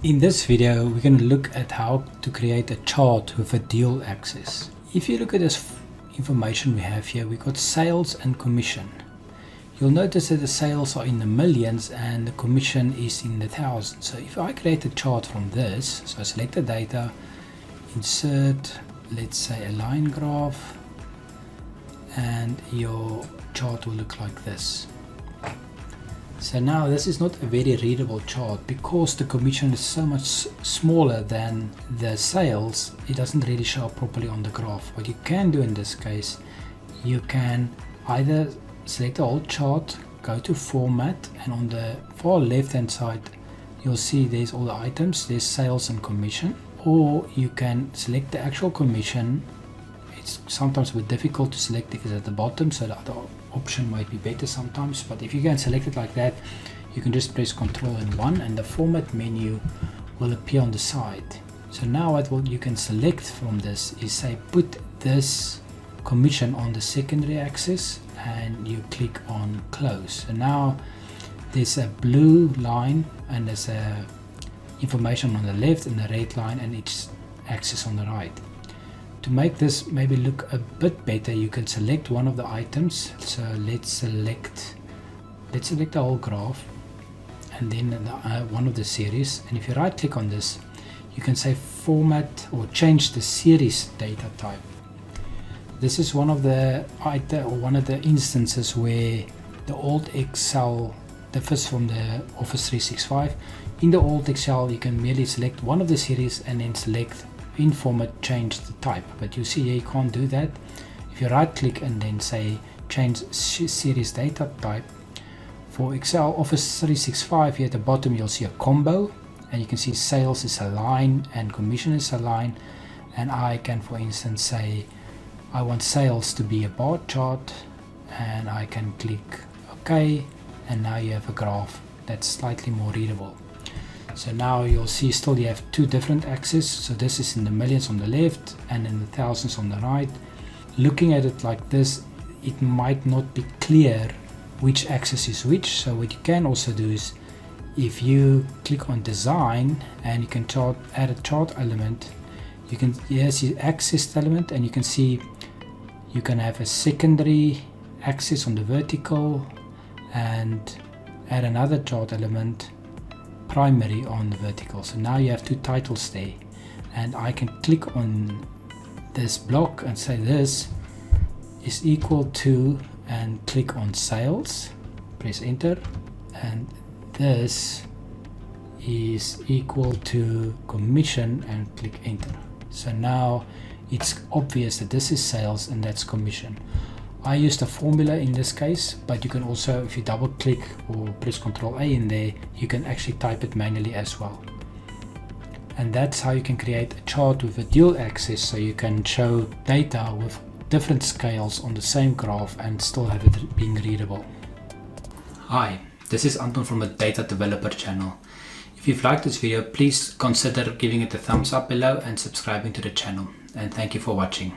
In this video, we're going to look at how to create a chart with a dual axis. If you look at this information we have here, we've got sales and commission. You'll notice that the sales are in the millions and the commission is in the thousands. So if I create a chart from this, so I select the data, insert, let's say a line graph, and your chart will look like this. So now this is not a very readable chart because the commission is so much smaller than the sales. It doesn't really show up properly on the graph. What you can do in this case, you can either select the whole chart, go to format, and on the far left hand side you'll see there's all the items, there's sales and commission, or you can select the actual commission. It's sometimes a bit difficult to select because at the bottom, so the other option might be better sometimes, but if you can select it like that, you can just press Ctrl and 1 and the format menu will appear on the side. So now what you can select from this is, say, put this commission on the secondary axis and you click on close. So now there's a blue line and there's a information on the left and the red line and each axis on the right. To make this maybe look a bit better, you can select one of the items. So let's select the whole graph and then one of the series, and if you right click on this, you can say format or change the series data type. This is one of the instances where the old Excel differs from the Office 365. In the old Excel you can merely select one of the series and then select in format change the type, but you see here you can't do that. If you right click and then say change series data type, for Excel Office 365 here at the bottom you'll see a combo and you can see sales is a line and commission is a line, and I can, for instance, say I want sales to be a bar chart and I can click OK, and now you have a graph that's slightly more readable. So now you'll see still you have two different axes. So this is in the millions on the left and in the thousands on the right. Looking at it like this, it might not be clear which axis is which. So what you can also do is, if you click on design and you can add a chart element, you can see axis element, and you can see you can have a secondary axis on the vertical and add another chart element primary on the vertical. So now you have two titles there, and I can click on this block and say this is equal to, and click on sales, press enter, and this is equal to commission and click enter. So now it's obvious that this is sales and that's commission. I used a formula in this case, but you can also, if you double click or press Ctrl A in there, you can actually type it manually as well. And that's how you can create a chart with a dual axis, so you can show data with different scales on the same graph and still have it being readable. Hi, this is Anton from the Data Developer channel. If you've liked this video, please consider giving it a thumbs up below and subscribing to the channel. And thank you for watching.